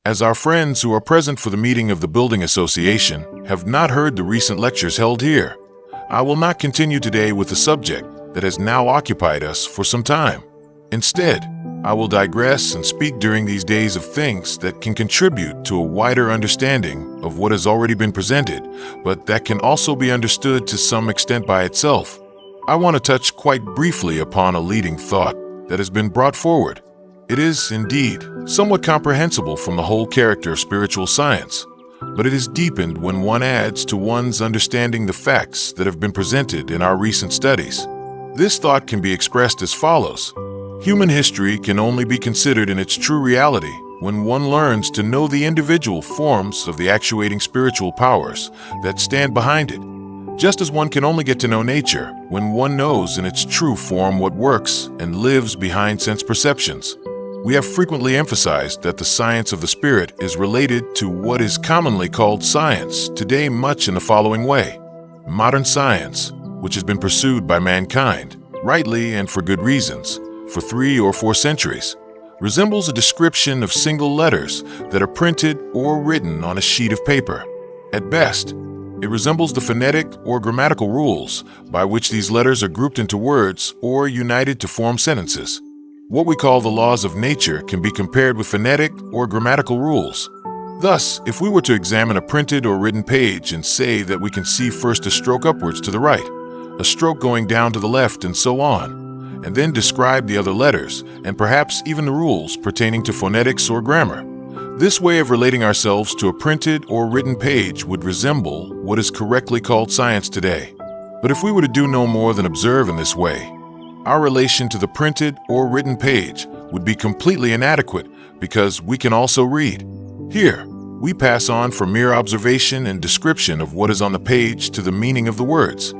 As our friends who are present for the meeting of the Building Association have not heard the recent lectures held here, I will not continue today with the subject that has now occupied us for some time. Instead, I will digress and speak during these days of things that can contribute to a wider understanding of what has already been presented, but that can also be understood to some extent by itself. I want to touch quite briefly upon a leading thought that has been brought forward. It is, indeed, somewhat comprehensible from the whole character of spiritual science, but it is deepened when one adds to one's understanding the facts that have been presented in our recent studies. This thought can be expressed as follows. Human history can only be considered in its true reality when one learns to know the individual forms of the actuating spiritual powers that stand behind it, just as one can only get to know nature when one knows in its true form what works and lives behind sense perceptions. We have frequently emphasized that the science of the spirit is related to what is commonly called science today much in the following way. Modern science, which has been pursued by mankind, rightly and for good reasons, for 3 or 4 centuries, resembles a description of single letters that are printed or written on a sheet of paper. At best, it resembles the phonetic or grammatical rules by which these letters are grouped into words or united to form sentences. What we call the laws of nature can be compared with phonetic or grammatical rules. Thus, if we were to examine a printed or written page and say that we can see first a stroke upwards to the right, a stroke going down to the left, and so on, and then describe the other letters and perhaps even the rules pertaining to phonetics or grammar, this way of relating ourselves to a printed or written page would resemble what is correctly called science today. But if we were to do no more than observe in this way, our relation to the printed or written page would be completely inadequate because we can also read. Here, we pass on from mere observation and description of what is on the page to the meaning of the words.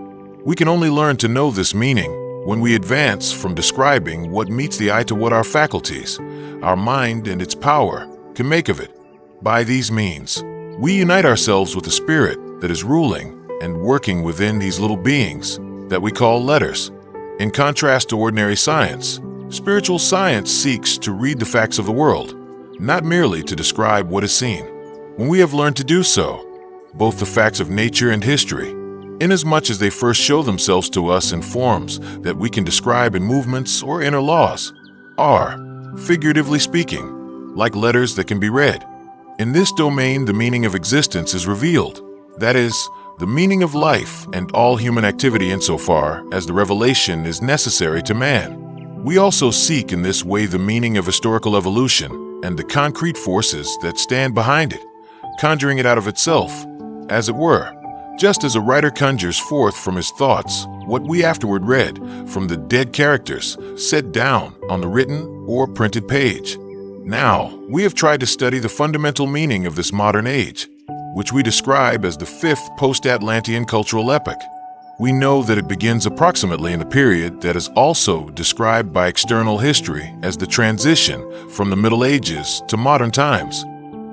We can only learn to know this meaning when we advance from describing what meets the eye to what our faculties, our mind and its power, can make of it. By these means, we unite ourselves with the spirit that is ruling and working within these little beings that we call letters. In contrast to ordinary science, spiritual science seeks to read the facts of the world, not merely to describe what is seen. When we have learned to do so, both the facts of nature and history, inasmuch as they first show themselves to us in forms that we can describe in movements or inner laws, are, figuratively speaking, like letters that can be read. In this domain, the meaning of existence is revealed, that is, the meaning of life and all human activity insofar as the revelation is necessary to man. We also seek in this way the meaning of historical evolution and the concrete forces that stand behind it, conjuring it out of itself, as it were, just as a writer conjures forth from his thoughts what we afterward read from the dead characters set down on the written or printed page. Now, we have tried to study the fundamental meaning of this modern age, which we describe as the 5th post-Atlantean cultural epoch. We know that it begins approximately in the period that is also described by external history as the transition from the Middle Ages to modern times,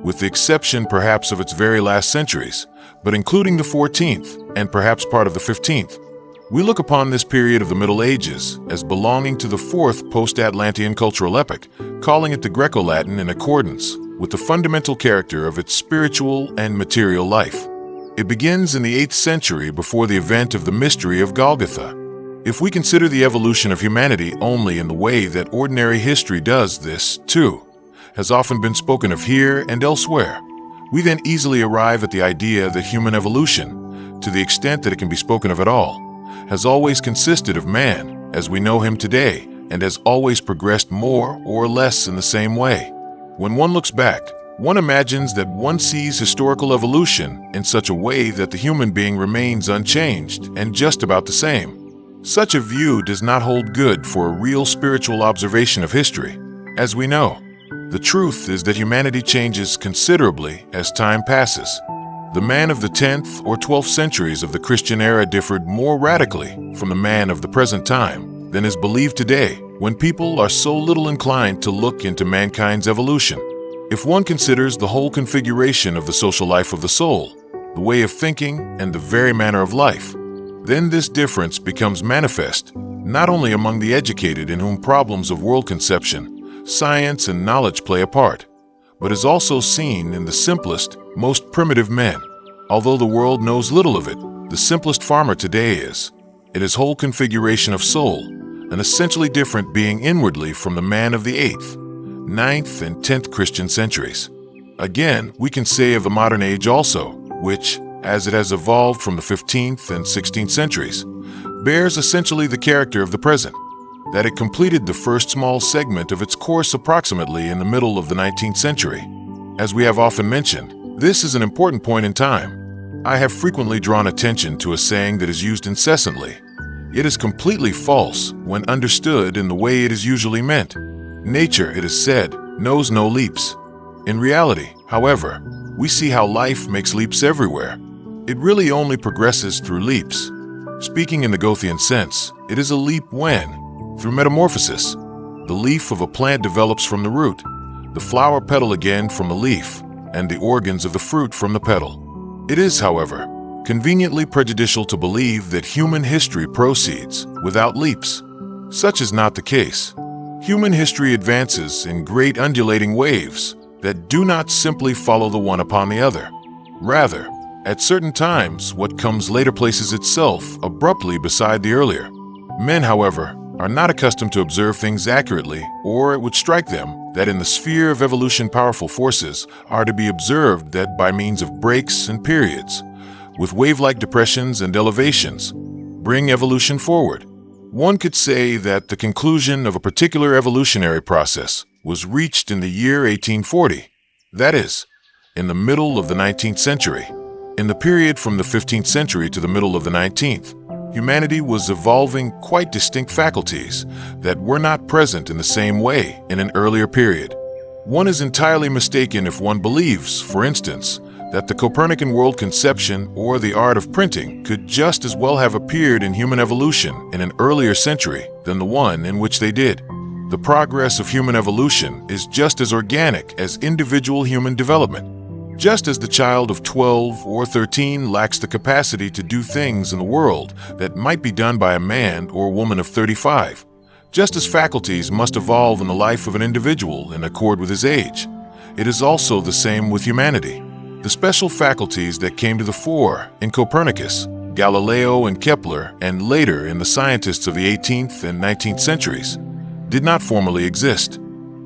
with the exception perhaps of its very last centuries, but including the 14th and perhaps part of the 15th. We look upon this period of the Middle Ages as belonging to the 4th post-Atlantean cultural epoch, calling it the Greco-Latin in accordance with the fundamental character of its spiritual and material life. It begins in the 8th century before the event of the mystery of Golgotha. If we consider the evolution of humanity only in the way that ordinary history does, this, too, has often been spoken of here and elsewhere, we then easily arrive at the idea that human evolution, to the extent that it can be spoken of at all, has always consisted of man as we know him today and has always progressed more or less in the same way. When one looks back, one imagines that one sees historical evolution in such a way that the human being remains unchanged and just about the same. Such a view does not hold good for a real spiritual observation of history. As we know, the truth is that humanity changes considerably as time passes. The man of the 10th or 12th centuries of the Christian era differed more radically from the man of the present time than is believed today, when people are so little inclined to look into mankind's evolution. If one considers the whole configuration of the social life of the soul, the way of thinking, and the very manner of life, then this difference becomes manifest, not only among the educated in whom problems of world conception, science, and knowledge play a part, but is also seen in the simplest, most primitive men. Although the world knows little of it, the simplest farmer today is, in his whole configuration of soul, an essentially different being inwardly from the man of the 8th, 9th, and 10th Christian centuries. Again, we can say of the modern age also, which, as it has evolved from the 15th and 16th centuries, bears essentially the character of the present, that it completed the first small segment of its course approximately in the middle of the 19th century. As we have often mentioned, this is an important point in time. I have frequently drawn attention to a saying that is used incessantly. It is completely false when understood in the way it is usually meant. Nature, it is said, knows no leaps. In reality, however, we see how life makes leaps everywhere. It really only progresses through leaps. Speaking in the Gothian sense, it is a leap when, through metamorphosis, the leaf of a plant develops from the root, the flower petal again from the leaf, and the organs of the fruit from the petal. It is, however, conveniently prejudicial to believe that human history proceeds without leaps. Such is not the case. Human history advances in great undulating waves that do not simply follow the one upon the other. Rather, at certain times, what comes later places itself abruptly beside the earlier. Men, however, are not accustomed to observe things accurately, or it would strike them that in the sphere of evolution powerful forces are to be observed that by means of breaks and periods, with wave-like depressions and elevations, bring evolution forward. One could say that the conclusion of a particular evolutionary process was reached in the year 1840, that is, in the middle of the 19th century. In the period from the 15th century to the middle of the 19th, humanity was evolving quite distinct faculties that were not present in the same way in an earlier period. One is entirely mistaken if one believes, for instance, that the Copernican world conception or the art of printing could just as well have appeared in human evolution in an earlier century than the one in which they did. The progress of human evolution is just as organic as individual human development. Just as the child of 12 or 13 lacks the capacity to do things in the world that might be done by a man or woman of 35, just as faculties must evolve in the life of an individual in accord with his age, it is also the same with humanity. The special faculties that came to the fore in Copernicus, Galileo, and Kepler, and later in the scientists of the 18th and 19th centuries, did not formerly exist.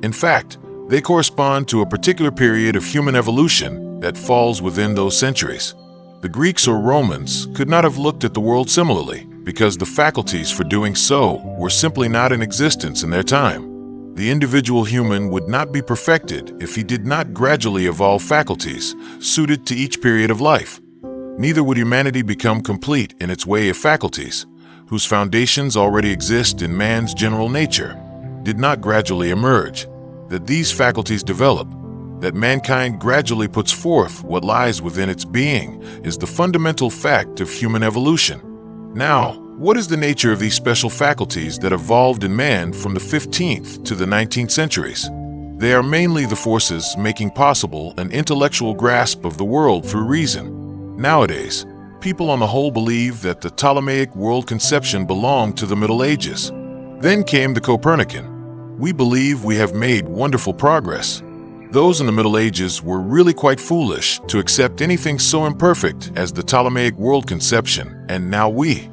In fact, they correspond to a particular period of human evolution that falls within those centuries. The Greeks or Romans could not have looked at the world similarly because the faculties for doing so were simply not in existence in their time. The individual human would not be perfected if he did not gradually evolve faculties suited to each period of life. Neither would humanity become complete in its way of faculties, whose foundations already exist in man's general nature, did not gradually emerge. That these faculties develop, that mankind gradually puts forth what lies within its being, is the fundamental fact of human evolution. Now, what is the nature of these special faculties that evolved in man from the 15th to the 19th centuries? They are mainly the forces making possible an intellectual grasp of the world through reason. Nowadays, people on the whole believe that the Ptolemaic world conception belonged to the Middle Ages. Then came the Copernican. We believe we have made wonderful progress. Those in the Middle Ages were really quite foolish to accept anything so imperfect as the Ptolemaic world conception, and now we,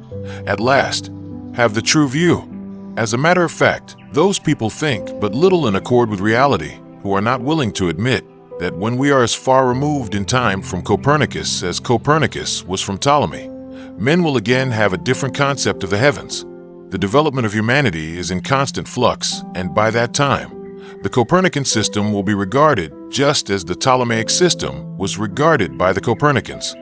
at last, have the true view. As a matter of fact, those people think but little in accord with reality who are not willing to admit that when we are as far removed in time from Copernicus as Copernicus was from Ptolemy, men will again have a different concept of the heavens. The development of humanity is in constant flux, and by that time, the Copernican system will be regarded just as the Ptolemaic system was regarded by the Copernicans.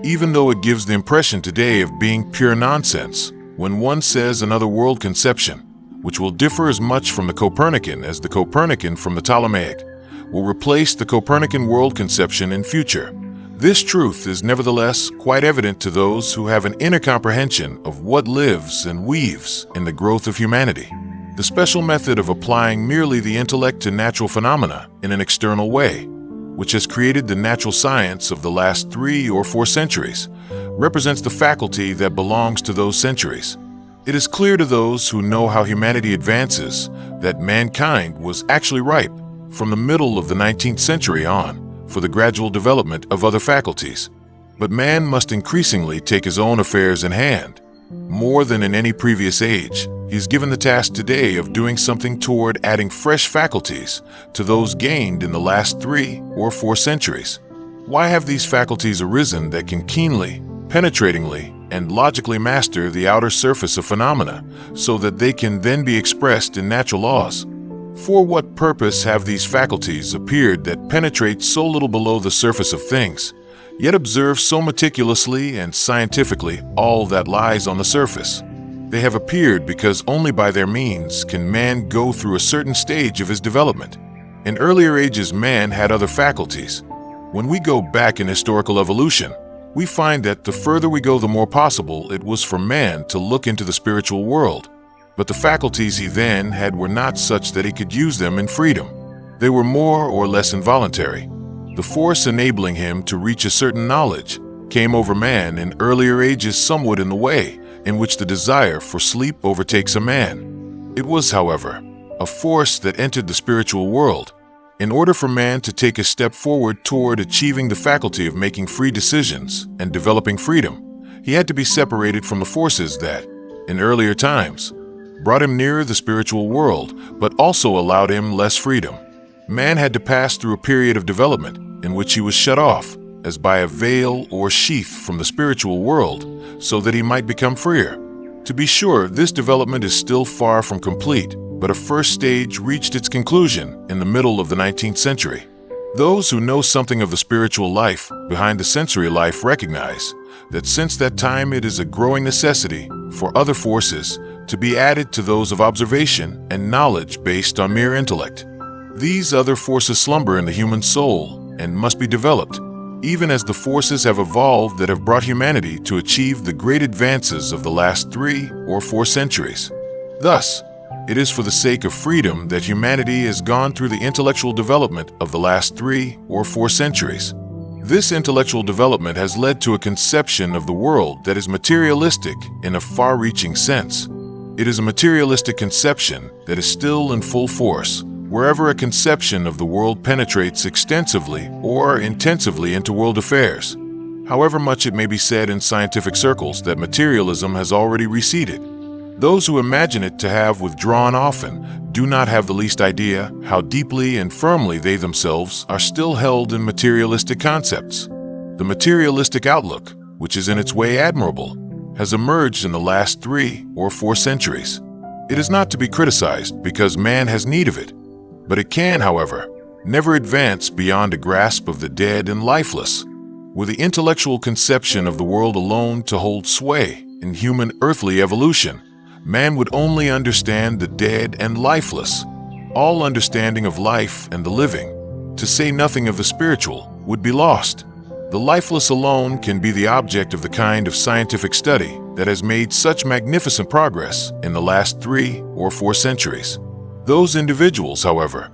Even though it gives the impression today of being pure nonsense, when one says another world conception, which will differ as much from the Copernican as the Copernican from the Ptolemaic, will replace the Copernican world conception in future. This truth is nevertheless quite evident to those who have an inner comprehension of what lives and weaves in the growth of humanity. The special method of applying merely the intellect to natural phenomena in an external way, which has created the natural science of the last 3 or 4 centuries, represents the faculty that belongs to those centuries. It is clear to those who know how humanity advances that mankind was actually ripe from the middle of the 19th century on for the gradual development of other faculties. But man must increasingly take his own affairs in hand. More than in any previous age, he is given the task today of doing something toward adding fresh faculties to those gained in the last 3 or 4 centuries. Why have these faculties arisen that can keenly, penetratingly, and logically master the outer surface of phenomena so that they can then be expressed in natural laws? For what purpose have these faculties appeared that penetrate so little below the surface of things, yet observe so meticulously and scientifically all that lies on the surface? They have appeared because only by their means can man go through a certain stage of his development. In earlier ages, man had other faculties. When we go back in historical evolution, we find that the further we go, the more possible it was for man to look into the spiritual world. But the faculties he then had were not such that he could use them in freedom. They were more or less involuntary. The force enabling him to reach a certain knowledge came over man in earlier ages somewhat in the way in which the desire for sleep overtakes a man. It was, however, a force that entered the spiritual world. In order for man to take a step forward toward achieving the faculty of making free decisions and developing freedom, he had to be separated from the forces that, in earlier times, brought him nearer the spiritual world, but also allowed him less freedom. Man had to pass through a period of development in which he was shut off, as by a veil or sheath from the spiritual world, so that he might become freer. To be sure, this development is still far from complete, but a first stage reached its conclusion in the middle of the 19th century. Those who know something of the spiritual life behind the sensory life recognize that since that time it is a growing necessity for other forces to be added to those of observation and knowledge based on mere intellect. These other forces slumber in the human soul and must be developed, even as the forces have evolved that have brought humanity to achieve the great advances of the last 3 or 4 centuries. Thus, it is for the sake of freedom that humanity has gone through the intellectual development of the last 3 or 4 centuries. This intellectual development has led to a conception of the world that is materialistic in a far-reaching sense. It is a materialistic conception that is still in full force, wherever a conception of the world penetrates extensively or intensively into world affairs. However much it may be said in scientific circles that materialism has already receded, those who imagine it to have withdrawn often do not have the least idea how deeply and firmly they themselves are still held in materialistic concepts. The materialistic outlook, which is in its way admirable, has emerged in the last 3 or 4 centuries. It is not to be criticized because man has need of it, but it can, however, never advance beyond a grasp of the dead and lifeless. Were the intellectual conception of the world alone to hold sway in human earthly evolution, man would only understand the dead and lifeless. All understanding of life and the living, to say nothing of the spiritual, would be lost. The lifeless alone can be the object of the kind of scientific study that has made such magnificent progress in the last 3 or 4 centuries. Those individuals, however,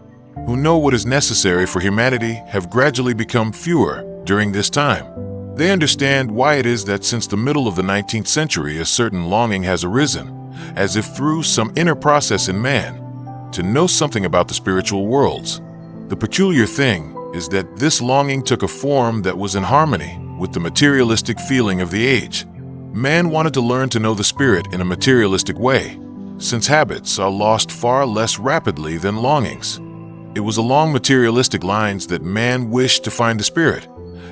who know what is necessary for humanity have gradually become fewer during this time. They understand why it is that since the middle of the 19th century a certain longing has arisen, as if through some inner process in man, to know something about the spiritual worlds. The peculiar thing is that this longing took a form that was in harmony with the materialistic feeling of the age. Man wanted to learn to know the spirit in a materialistic way, since habits are lost far less rapidly than longings. It was along materialistic lines that man wished to find the spirit,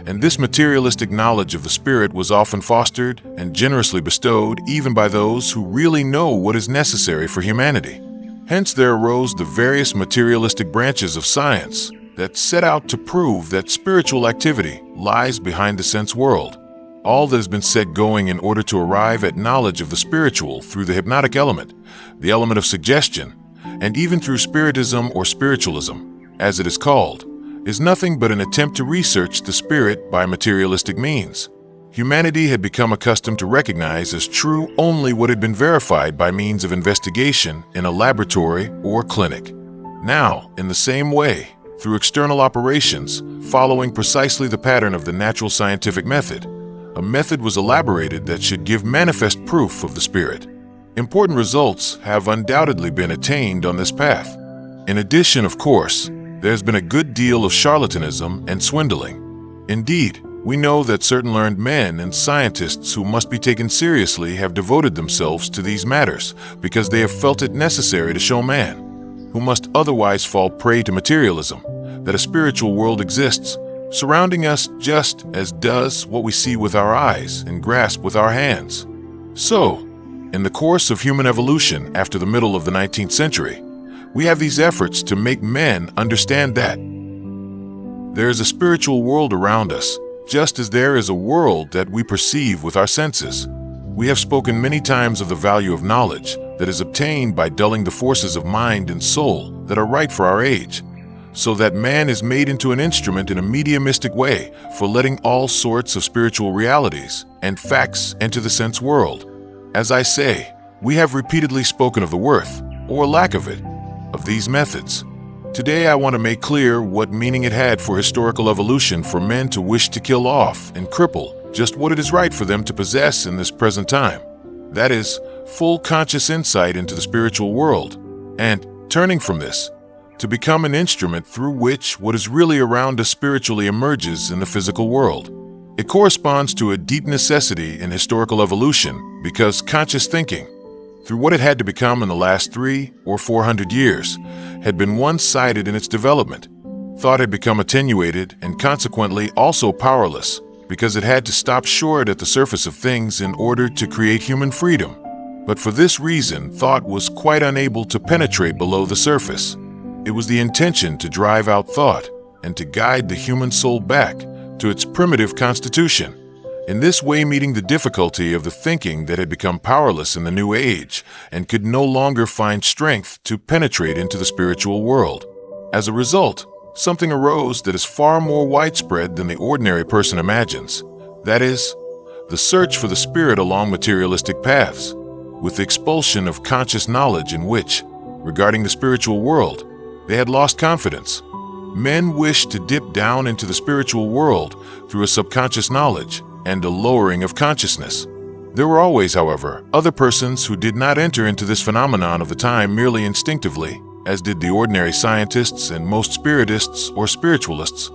and this materialistic knowledge of the spirit was often fostered and generously bestowed even by those who really know what is necessary for humanity. Hence there arose the various materialistic branches of science that set out to prove that spiritual activity lies behind the sense world. All that has been set going in order to arrive at knowledge of the spiritual through the hypnotic element, the element of suggestion, and even through spiritism or spiritualism, as it is called, is nothing but an attempt to research the spirit by materialistic means. Humanity had become accustomed to recognize as true only what had been verified by means of investigation in a laboratory or clinic. Now, in the same way, through external operations, following precisely the pattern of the natural scientific method, a method was elaborated that should give manifest proof of the spirit. Important results have undoubtedly been attained on this path. In addition, of course, there's been a good deal of charlatanism and swindling. Indeed, we know that certain learned men and scientists who must be taken seriously have devoted themselves to these matters because they have felt it necessary to show man, who must otherwise fall prey to materialism, that a spiritual world exists, surrounding us just as does what we see with our eyes and grasp with our hands. So, in the course of human evolution after the middle of the 19th century, we have these efforts to make men understand that there is a spiritual world around us, just as there is a world that we perceive with our senses. We have spoken many times of the value of knowledge that is obtained by dulling the forces of mind and soul that are right for our age, so that man is made into an instrument in a mediumistic way for letting all sorts of spiritual realities and facts enter the sense world. As I say, we have repeatedly spoken of the worth, or lack of it, of these methods. Today I want to make clear what meaning it had for historical evolution for men to wish to kill off and cripple just what it is right for them to possess in this present time. That is, full conscious insight into the spiritual world, and, turning from this, to become an instrument through which what is really around us spiritually emerges in the physical world. It corresponds to a deep necessity in historical evolution because conscious thinking, through what it had to become in the last 300 or 400 years, had been one-sided in its development. Thought had become attenuated and consequently also powerless because it had to stop short at the surface of things in order to create human freedom. But for this reason, thought was quite unable to penetrate below the surface. It was the intention to drive out thought and to guide the human soul back to its primitive constitution, in this way meeting the difficulty of the thinking that had become powerless in the new age and could no longer find strength to penetrate into the spiritual world. As a result, something arose that is far more widespread than the ordinary person imagines. That is, the search for the spirit along materialistic paths, with the expulsion of conscious knowledge in which, regarding the spiritual world, they had lost confidence. Men wished to dip down into the spiritual world through a subconscious knowledge and a lowering of consciousness. There were always, however, other persons who did not enter into this phenomenon of the time merely instinctively, as did the ordinary scientists and most spiritists or spiritualists,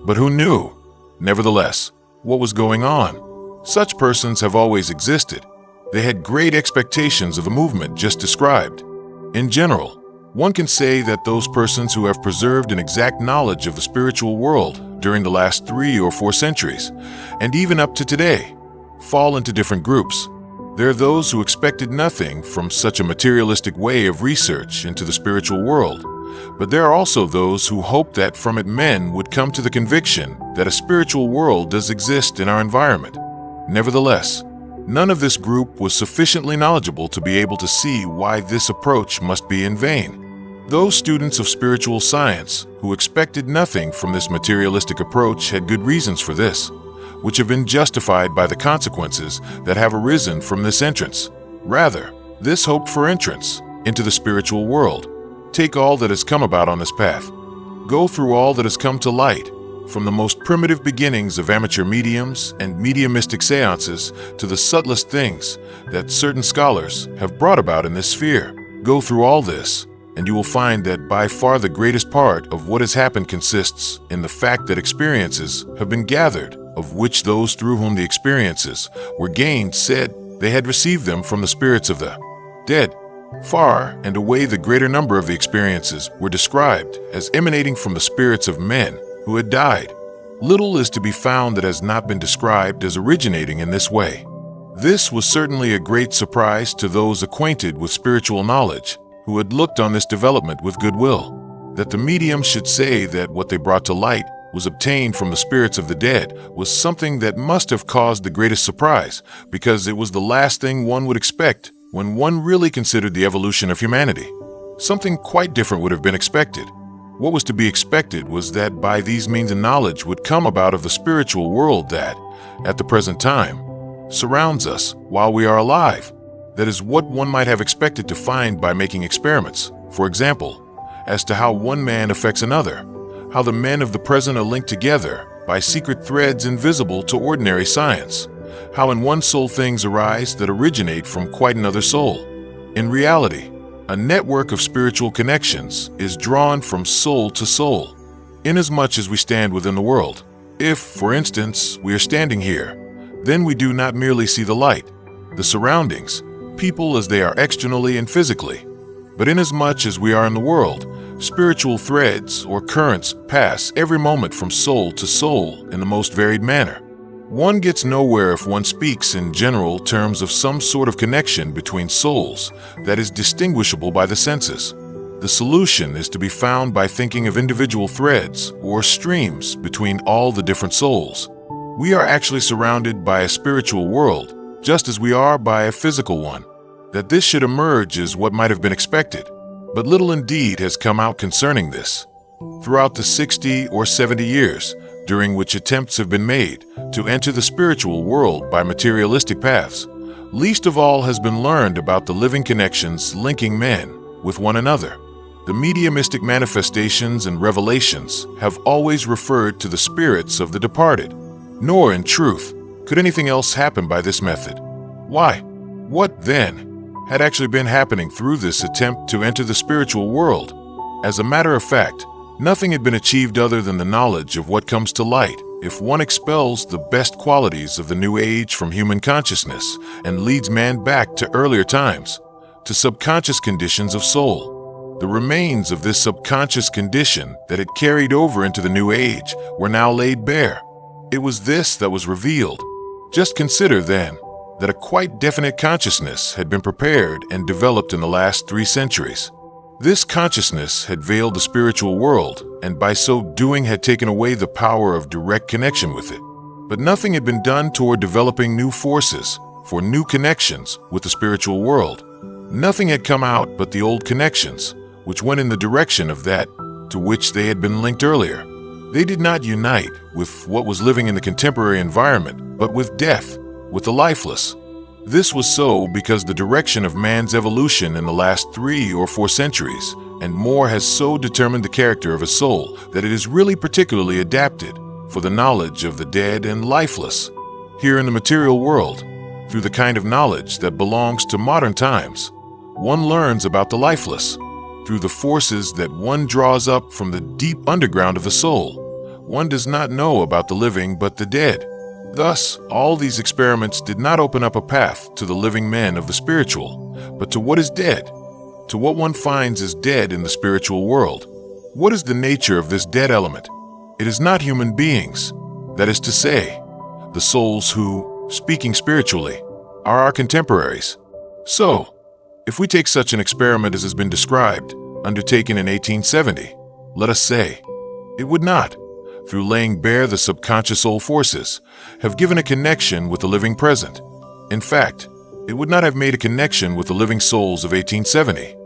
but who knew, nevertheless, what was going on. Such persons have always existed. They had great expectations of the movement just described. In general, one can say that those persons who have preserved an exact knowledge of the spiritual world during the last 3 or 4 centuries, and even up to today, fall into different groups. There are those who expected nothing from such a materialistic way of research into the spiritual world, but there are also those who hope that from it men would come to the conviction that a spiritual world does exist in our environment. Nevertheless, none of this group was sufficiently knowledgeable to be able to see why this approach must be in vain. Those students of spiritual science who expected nothing from this materialistic approach had good reasons for this, which have been justified by the consequences that have arisen from this entrance. Rather, this hope for entrance into the spiritual world. Take all that has come about on this path. Go through all that has come to light, from the most primitive beginnings of amateur mediums and mediumistic seances to the subtlest things that certain scholars have brought about in this sphere. Go through all this, and you will find that by far the greatest part of what has happened consists in the fact that experiences have been gathered, of which those through whom the experiences were gained said they had received them from the spirits of the dead. Far and away the greater number of the experiences were described as emanating from the spirits of men who had died. Little is to be found that has not been described as originating in this way. This was certainly a great surprise to those acquainted with spiritual knowledge, who had looked on this development with goodwill. That the medium should say that what they brought to light was obtained from the spirits of the dead was something that must have caused the greatest surprise, because it was the last thing one would expect when one really considered the evolution of humanity. Something quite different would have been expected. What was to be expected was that by these means a knowledge would come about of the spiritual world that, at the present time, surrounds us while we are alive. That is what one might have expected to find by making experiments, for example, as to how one man affects another, how the men of the present are linked together by secret threads invisible to ordinary science, how in one soul things arise that originate from quite another soul. In reality, A network of spiritual connections is drawn from soul to soul, inasmuch as we stand within the world. If, for instance, we are standing here, then we do not merely see the light, the surroundings, people as they are externally and physically, but inasmuch as we are in the world, spiritual threads or currents pass every moment from soul to soul in the most varied manner. One gets nowhere if one speaks in general terms of some sort of connection between souls that is distinguishable by the senses. The solution is to be found by thinking of individual threads or streams between all the different souls. We are actually surrounded by a spiritual world, just as we are by a physical one. That this should emerge is what might have been expected, but little indeed has come out concerning this. Throughout the 60 or 70 years, during which attempts have been made to enter the spiritual world by materialistic paths, least of all has been learned about the living connections linking men with one another. The mediumistic manifestations and revelations have always referred to the spirits of the departed, nor, in truth, could anything else happen by this method. Why? What, then, had actually been happening through this attempt to enter the spiritual world? As a matter of fact, nothing had been achieved other than the knowledge of what comes to light if one expels the best qualities of the new age from human consciousness and leads man back to earlier times, to subconscious conditions of soul. The remains of this subconscious condition that had carried over into the new age were now laid bare. It was this that was revealed. Just consider, then, that a quite definite consciousness had been prepared and developed in the last 3 centuries. This consciousness had veiled the spiritual world, and by so doing had taken away the power of direct connection with it. But nothing had been done toward developing new forces for new connections with the spiritual world. Nothing had come out but the old connections, which went in the direction of that to which they had been linked earlier. They did not unite with what was living in the contemporary environment, but with death, with the lifeless. This was so because the direction of man's evolution in the last 3 or 4 centuries and more has so determined the character of a soul that it is really particularly adapted for the knowledge of the dead and lifeless. Here in the material world, through the kind of knowledge that belongs to modern times, one learns about the lifeless. Through the forces that one draws up from the deep underground of the soul, one does not know about the living but the dead. Thus, all these experiments did not open up a path to the living men of the spiritual, but to what is dead, to what one finds is dead in the spiritual world. What is the nature of this dead element? It is not human beings, that is to say, the souls who, speaking spiritually, are our contemporaries. So, if we take such an experiment as has been described, undertaken in 1870, let us say, it would not, through laying bare the subconscious soul forces, have given a connection with the living present. In fact, it would not have made a connection with the living souls of 1870,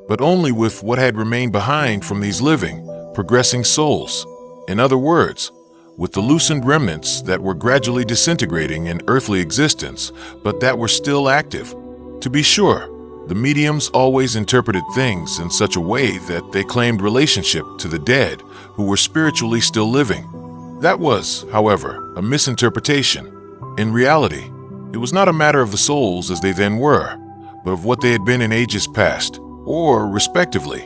but only with what had remained behind from these living, progressing souls. In other words, with the loosened remnants that were gradually disintegrating in earthly existence, but that were still active. To be sure, the mediums always interpreted things in such a way that they claimed relationship to the dead who were spiritually still living. That was, however, a misinterpretation. In reality, it was not a matter of the souls as they then were, but of what they had been in ages past, or, respectively,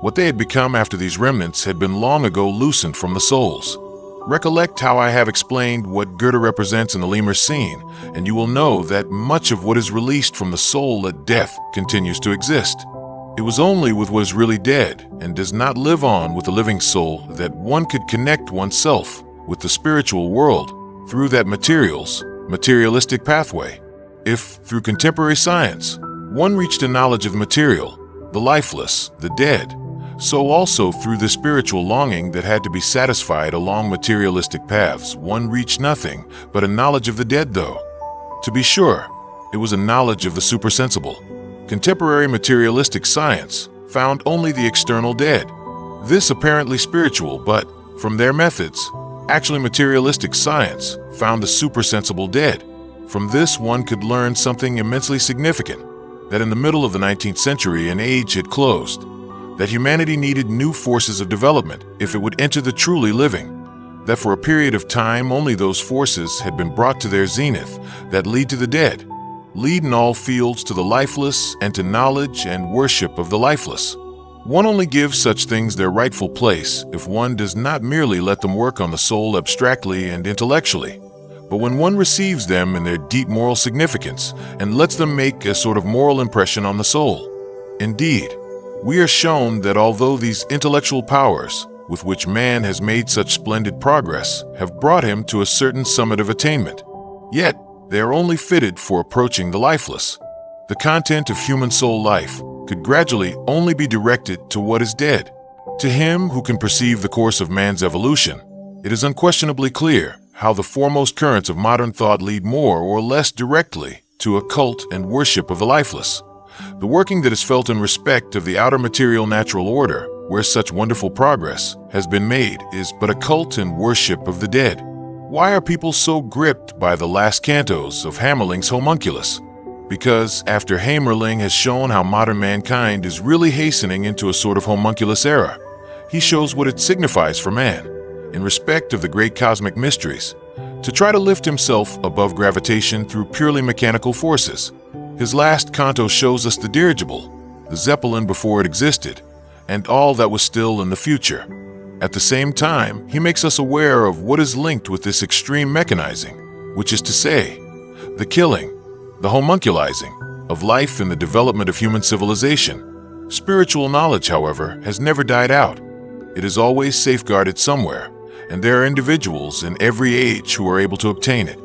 what they had become after these remnants had been long ago loosened from the souls. Recollect how I have explained what Goethe represents in the lemur scene, and you will know that much of what is released from the soul at death continues to exist. It was only with what is really dead and does not live on with the living soul that one could connect oneself with the spiritual world through that materialistic pathway. If, through contemporary science, one reached a knowledge of the material, the lifeless, the dead, so also through the spiritual longing that had to be satisfied along materialistic paths, one reached nothing but a knowledge of the dead, though. To be sure, it was a knowledge of the supersensible. Contemporary materialistic science found only the external dead. This apparently spiritual, but, from their methods, actually materialistic science found the supersensible dead. From this one could learn something immensely significant, that in the middle of the 19th century an age had closed, that humanity needed new forces of development if it would enter the truly living, that for a period of time only those forces had been brought to their zenith that lead to the dead, lead in all fields to the lifeless and to knowledge and worship of the lifeless. One only gives such things their rightful place if one does not merely let them work on the soul abstractly and intellectually, but when one receives them in their deep moral significance and lets them make a sort of moral impression on the soul. Indeed, we are shown that although these intellectual powers, with which man has made such splendid progress, have brought him to a certain summit of attainment, yet they are only fitted for approaching the lifeless. The content of human soul life could gradually only be directed to what is dead. To him who can perceive the course of man's evolution, it is unquestionably clear how the foremost currents of modern thought lead more or less directly to a cult and worship of the lifeless. The working that is felt in respect of the outer material natural order, where such wonderful progress has been made, is but a cult and worship of the dead. Why are people so gripped by the last cantos of Hamerling's Homunculus? Because after Hamerling has shown how modern mankind is really hastening into a sort of homunculus era, he shows what it signifies for man, in respect of the great cosmic mysteries, to try to lift himself above gravitation through purely mechanical forces. His last canto shows us the dirigible, the Zeppelin before it existed, and all that was still in the future. At the same time, he makes us aware of what is linked with this extreme mechanizing, which is to say, the killing, the homunculizing of life in the development of human civilization. Spiritual knowledge, however, has never died out. It is always safeguarded somewhere, and there are individuals in every age who are able to obtain it.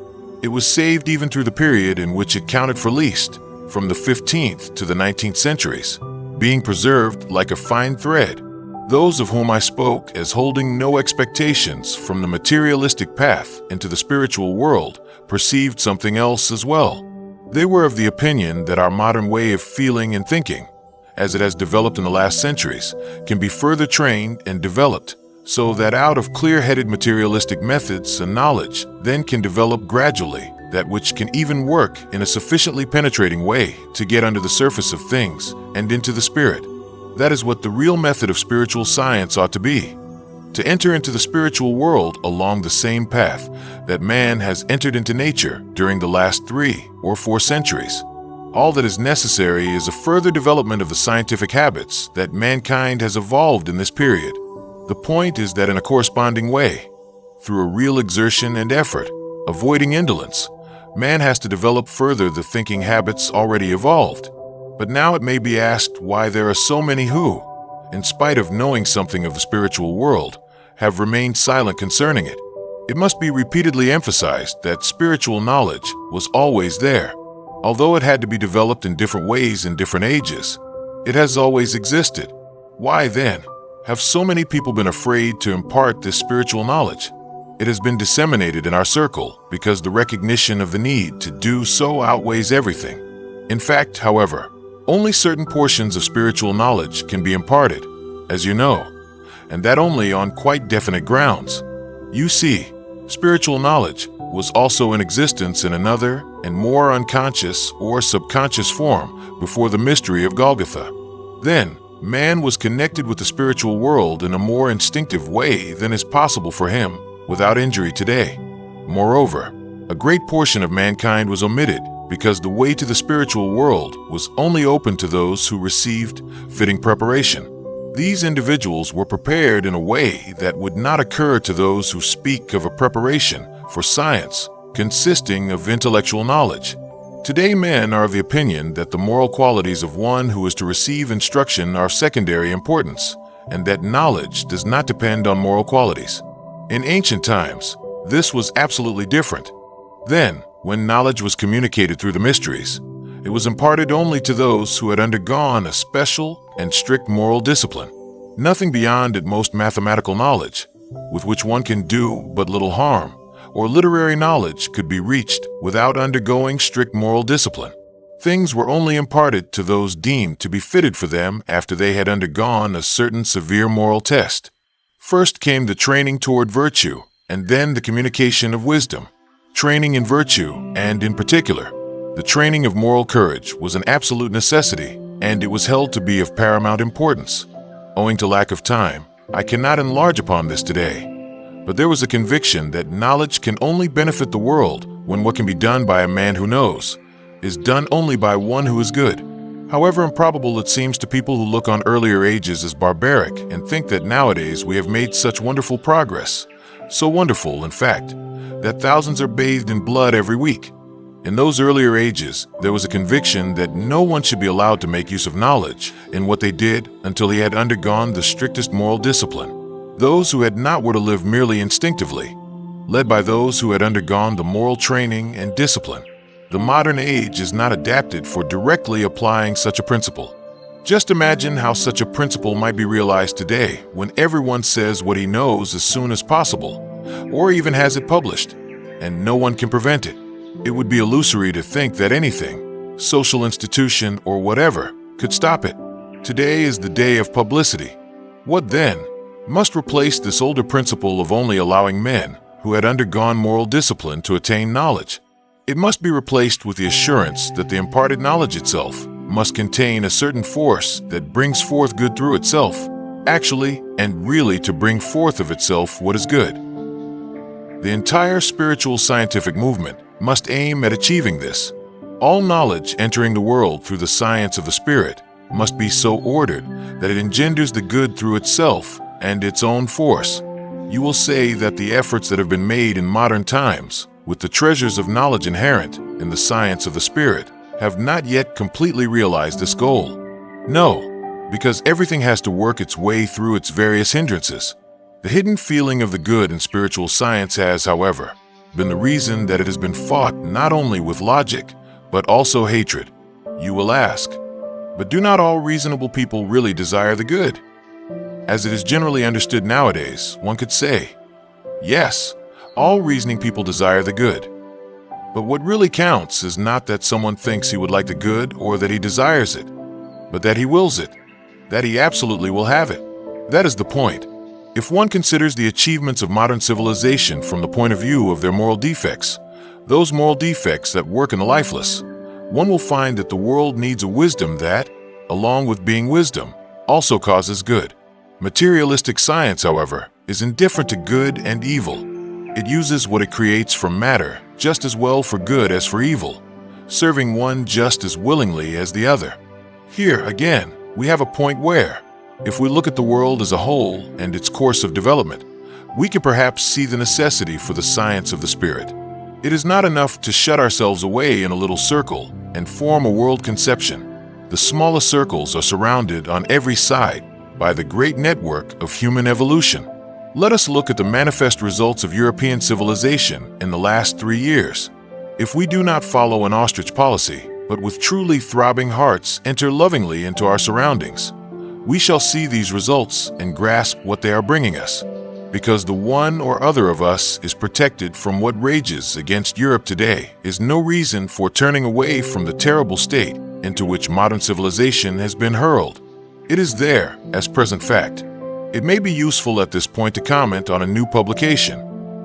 It was saved even through the period in which it counted for least, from the 15th to the 19th centuries, being preserved like a fine thread. Those of whom I spoke as holding no expectations from the materialistic path into the spiritual world perceived something else as well. They were of the opinion that our modern way of feeling and thinking, as it has developed in the last centuries, can be further trained and developed, so that out of clear-headed materialistic methods and knowledge then can develop gradually that which can even work in a sufficiently penetrating way to get under the surface of things and into the spirit. That is what the real method of spiritual science ought to be, to enter into the spiritual world along the same path that man has entered into nature during the last 3 or 4 centuries. All that is necessary is a further development of the scientific habits that mankind has evolved in this period. The point is that in a corresponding way, through a real exertion and effort, avoiding indolence, man has to develop further the thinking habits already evolved. But now it may be asked why there are so many who, in spite of knowing something of the spiritual world, have remained silent concerning it. It must be repeatedly emphasized that spiritual knowledge was always there. Although it had to be developed in different ways in different ages, it has always existed. Why then have so many people been afraid to impart this spiritual knowledge? It has been disseminated in our circle because the recognition of the need to do so outweighs everything. In fact, however, only certain portions of spiritual knowledge can be imparted, as you know, and that only on quite definite grounds. You see, spiritual knowledge was also in existence in another and more unconscious or subconscious form before the mystery of Golgotha. Then, man was connected with the spiritual world in a more instinctive way than is possible for him without injury today. Moreover, a great portion of mankind was omitted because the way to the spiritual world was only open to those who received fitting preparation. These individuals were prepared in a way that would not occur to those who speak of a preparation for science consisting of intellectual knowledge. Today men are of the opinion that the moral qualities of one who is to receive instruction are of secondary importance, and that knowledge does not depend on moral qualities. In ancient times, this was absolutely different. Then, when knowledge was communicated through the mysteries, it was imparted only to those who had undergone a special and strict moral discipline. Nothing beyond at most mathematical knowledge, with which one can do but little harm, or literary knowledge could be reached without undergoing strict moral discipline. Things were only imparted to those deemed to be fitted for them after they had undergone a certain severe moral test. First came the training toward virtue, and then the communication of wisdom. Training in virtue, and in particular, the training of moral courage, was an absolute necessity, and it was held to be of paramount importance. Owing to lack of time, I cannot enlarge upon this today, but there was a conviction that knowledge can only benefit the world when what can be done by a man who knows, is done only by one who is good. However improbable it seems to people who look on earlier ages as barbaric and think that nowadays we have made such wonderful progress. So wonderful, in fact, that thousands are bathed in blood every week. In those earlier ages, there was a conviction that no one should be allowed to make use of knowledge in what they did until he had undergone the strictest moral discipline. Those who had not were to live merely instinctively, led by those who had undergone the moral training and discipline. The modern age is not adapted for directly applying such a principle. Just imagine how such a principle might be realized today when everyone says what he knows as soon as possible, or even has it published, and no one can prevent it. It would be illusory to think that anything, social institution or whatever, could stop it. Today is the day of publicity. What then? Must replace this older principle of only allowing men who had undergone moral discipline to attain knowledge. It must be replaced with the assurance that the imparted knowledge itself must contain a certain force that brings forth good through itself, actually and really to bring forth of itself what is good. The entire spiritual scientific movement must aim at achieving this. All knowledge entering the world through the science of the spirit must be so ordered that it engenders the good through itself and its own force. You will say that the efforts that have been made in modern times, with the treasures of knowledge inherent in the science of the spirit, have not yet completely realized this goal. No, because everything has to work its way through its various hindrances. The hidden feeling of the good in spiritual science has, however, been the reason that it has been fought not only with logic, but also hatred. You will ask, but do not all reasonable people really desire the good? As it is generally understood nowadays, one could say, yes, all reasoning people desire the good. But what really counts is not that someone thinks he would like the good or that he desires it, but that he wills it, that he absolutely will have it. That is the point. If one considers the achievements of modern civilization from the point of view of their moral defects, those moral defects that work in the lifeless, one will find that the world needs a wisdom that, along with being wisdom, also causes good. Materialistic science, however, is indifferent to good and evil. It uses what it creates from matter just as well for good as for evil, serving one just as willingly as the other. Here, again, we have a point where, if we look at the world as a whole and its course of development, we can perhaps see the necessity for the science of the spirit. It is not enough to shut ourselves away in a little circle and form a world conception. The smallest circles are surrounded on every side by the great network of human evolution. Let us look at the manifest results of European civilization in the last 3 years. If we do not follow an ostrich policy, but with truly throbbing hearts enter lovingly into our surroundings, we shall see these results and grasp what they are bringing us. Because the one or other of us is protected from what rages against Europe today is no reason for turning away from the terrible state into which modern civilization has been hurled. It is there as present fact. It may be useful at this point to comment on a new publication.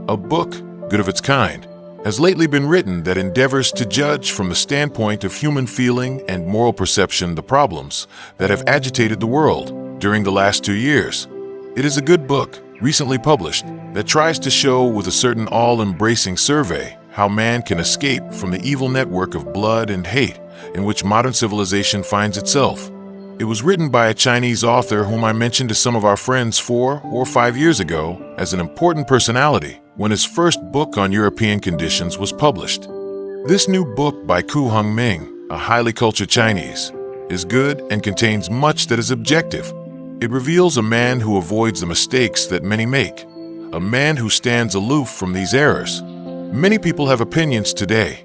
A book, good of its kind, has lately been written that endeavors to judge from the standpoint of human feeling and moral perception the problems that have agitated the world during the last 2 years. It is a good book, recently published, that tries to show with a certain all-embracing survey how man can escape from the evil network of blood and hate in which modern civilization finds itself. It was written by a Chinese author whom I mentioned to some of our friends 4 or 5 years ago as an important personality when his first book on European conditions was published. This new book by Ku Hung Ming, a highly cultured Chinese, is good and contains much that is objective. It reveals a man who avoids the mistakes that many make, a man who stands aloof from these errors. Many people have opinions today.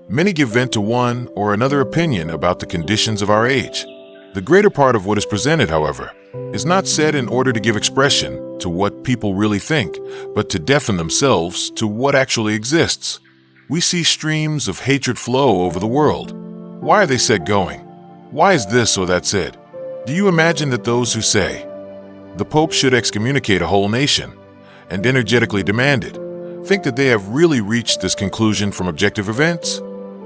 Many give vent to one or another opinion about the conditions of our age. The greater part of what is presented, however, is not said in order to give expression to what people really think, but to deafen themselves to what actually exists. We see streams of hatred flow over the world. Why are they set going? Why is this or that said? Do you imagine that those who say, the Pope should excommunicate a whole nation, and energetically demand it, think that they have really reached this conclusion from objective events?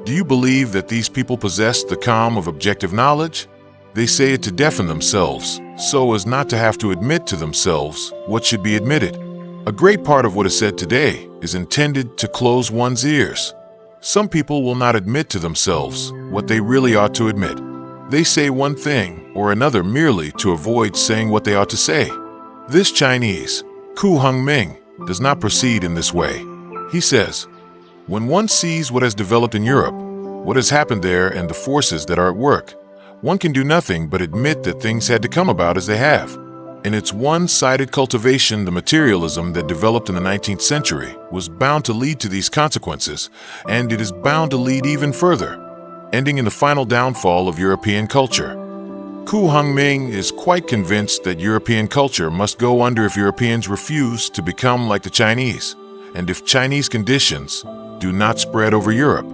Do you believe that these people possess the calm of objective knowledge? They say it to deafen themselves, so as not to have to admit to themselves what should be admitted. A great part of what is said today is intended to close one's ears. Some people will not admit to themselves what they really ought to admit. They say one thing or another merely to avoid saying what they ought to say. This Chinese, Ku Hung Ming, does not proceed in this way. He says, when one sees what has developed in Europe, what has happened there and the forces that are at work, one can do nothing but admit that things had to come about as they have. In its one-sided cultivation, the materialism that developed in the 19th century was bound to lead to these consequences, and it is bound to lead even further, ending in the final downfall of European culture. Ku Hung Ming is quite convinced that European culture must go under if Europeans refuse to become like the Chinese, and if Chinese conditions do not spread over Europe.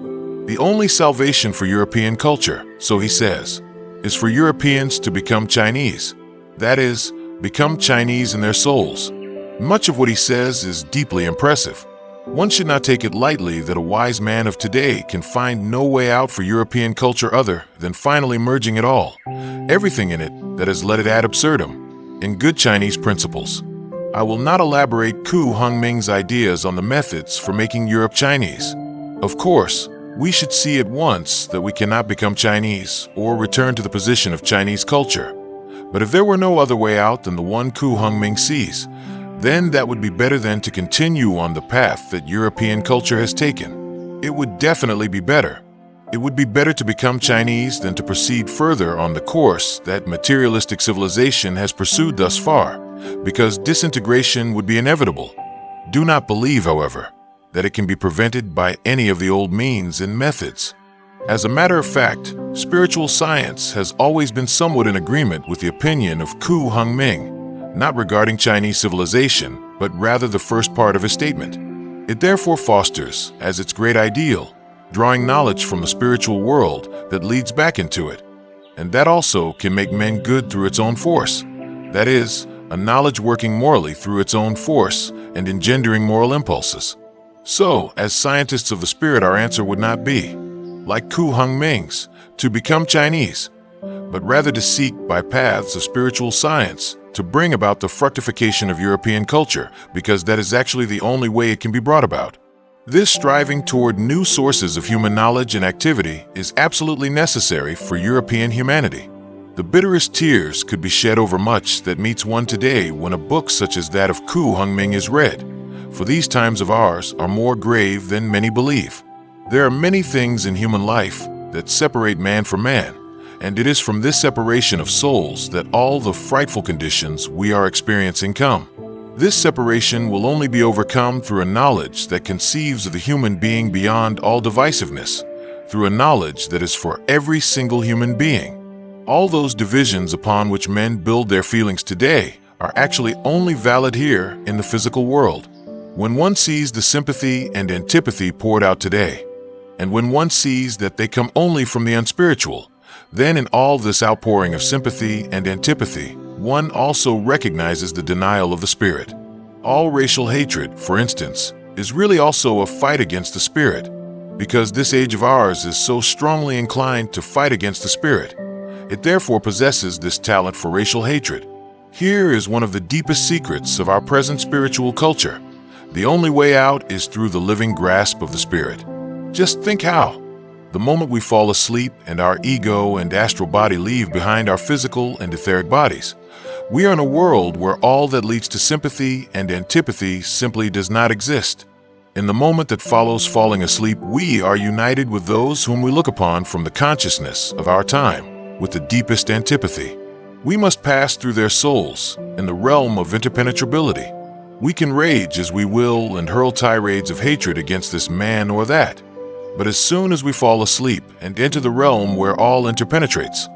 The only salvation for European culture, so he says, is for Europeans to become Chinese. That is, become Chinese in their souls. Much of what he says is deeply impressive. One should not take it lightly that a wise man of today can find no way out for European culture other than finally merging it all, everything in it that has led it ad absurdum, in good Chinese principles. I will not elaborate Ku Hung Ming's ideas on the methods for making Europe Chinese. Of course, we should see at once that we cannot become Chinese or return to the position of Chinese culture. But if there were no other way out than the one Ku Hung Ming sees, then that would be better than to continue on the path that European culture has taken. It would definitely be better. It would be better to become Chinese than to proceed further on the course that materialistic civilization has pursued thus far, because disintegration would be inevitable. Do not believe, however, that it can be prevented by any of the old means and methods. As a matter of fact, spiritual science has always been somewhat in agreement with the opinion of Ku Hung Ming, not regarding Chinese civilization, but rather the first part of his statement. It therefore fosters, as its great ideal, drawing knowledge from the spiritual world that leads back into it, and that also can make men good through its own force. That is, a knowledge working morally through its own force and engendering moral impulses. So, as scientists of the spirit, our answer would not be, like Ku Hung Ming's, to become Chinese, but rather to seek by paths of spiritual science to bring about the fructification of European culture, because that is actually the only way it can be brought about. This striving toward new sources of human knowledge and activity is absolutely necessary for European humanity. The bitterest tears could be shed over much that meets one today when a book such as that of Ku Hung Ming is read, for these times of ours are more grave than many believe. There are many things in human life that separate man from man, and it is from this separation of souls that all the frightful conditions we are experiencing come. This separation will only be overcome through a knowledge that conceives of the human being beyond all divisiveness, through a knowledge that is for every single human being. All those divisions upon which men build their feelings today are actually only valid here in the physical world. When one sees the sympathy and antipathy poured out today, and when one sees that they come only from the unspiritual, then in all this outpouring of sympathy and antipathy, one also recognizes the denial of the spirit. All racial hatred, for instance, is really also a fight against the spirit, because this age of ours is so strongly inclined to fight against the spirit. It therefore possesses this talent for racial hatred. Here is one of the deepest secrets of our present spiritual culture. The only way out is through the living grasp of the spirit. Just think how. The moment we fall asleep and our ego and astral body leave behind our physical and etheric bodies, we are in a world where all that leads to sympathy and antipathy simply does not exist. In the moment that follows falling asleep, we are united with those whom we look upon from the consciousness of our time with the deepest antipathy. We must pass through their souls in the realm of interpenetrability. We can rage as we will and hurl tirades of hatred against this man or that. But as soon as we fall asleep and enter the realm where all interpenetrates,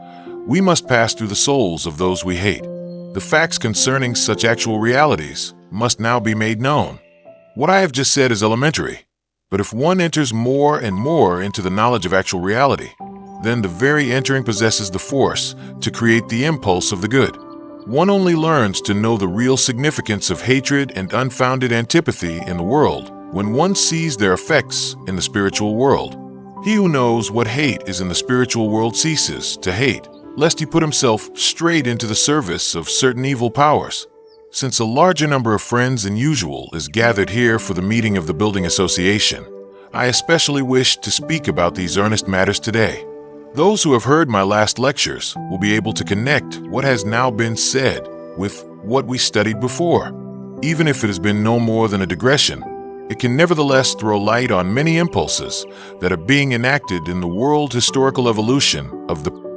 we must pass through the souls of those we hate. The facts concerning such actual realities must now be made known. What I have just said is elementary, but if one enters more and more into the knowledge of actual reality, then the very entering possesses the force to create the impulse of the good. One only learns to know the real significance of hatred and unfounded antipathy in the world when one sees their effects in the spiritual world. He who knows what hate is in the spiritual world ceases to hate, lest he put himself straight into the service of certain evil powers. Since a larger number of friends than usual is gathered here for the meeting of the building association, I especially wish to speak about these earnest matters today. Those who have heard my last lectures will be able to connect what has now been said with what we studied before. Even if it has been no more than a digression, it can nevertheless throw light on many impulses that are being enacted in the world historical evolution of the